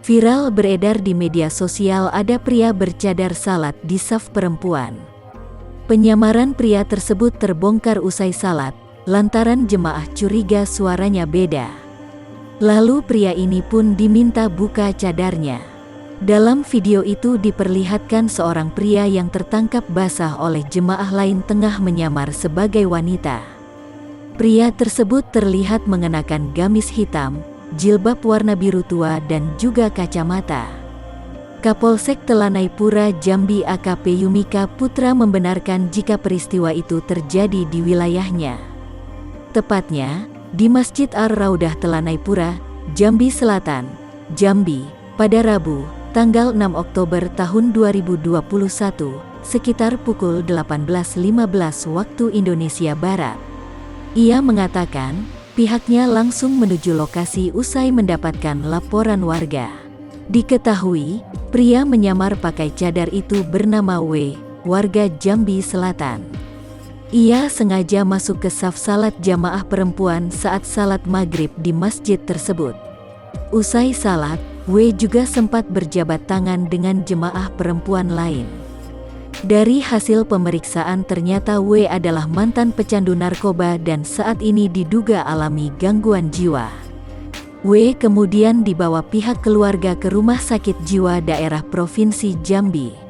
Viral beredar di media sosial ada pria bercadar salat di saf perempuan. Penyamaran pria tersebut terbongkar usai salat, lantaran jemaah curiga suaranya beda. Lalu pria ini pun diminta buka cadarnya. Dalam video itu diperlihatkan seorang pria yang tertangkap basah oleh jemaah lain tengah menyamar sebagai wanita. Pria tersebut terlihat mengenakan gamis hitam, jilbab warna biru tua dan juga kacamata. Kapolsek Telanai Pura Jambi AKP Yumika Putra membenarkan jika peristiwa itu terjadi di wilayahnya. Tepatnya, di Masjid Ar-Raudah Telanai Pura, Jambi Selatan, Jambi, pada Rabu, tanggal 6 Oktober tahun 2021, sekitar pukul 18.15 waktu Indonesia Barat. Ia mengatakan, pihaknya langsung menuju lokasi usai mendapatkan laporan warga. Diketahui, pria menyamar pakai cadar itu bernama W, warga Jambi Selatan. Ia sengaja masuk ke saf salat jamaah perempuan saat salat maghrib di masjid tersebut. Usai salat, W juga sempat berjabat tangan dengan jemaah perempuan lain. Dari hasil pemeriksaan ternyata W adalah mantan pecandu narkoba dan saat ini diduga alami gangguan jiwa. W kemudian dibawa pihak keluarga ke Rumah Sakit Jiwa Daerah Provinsi Jambi.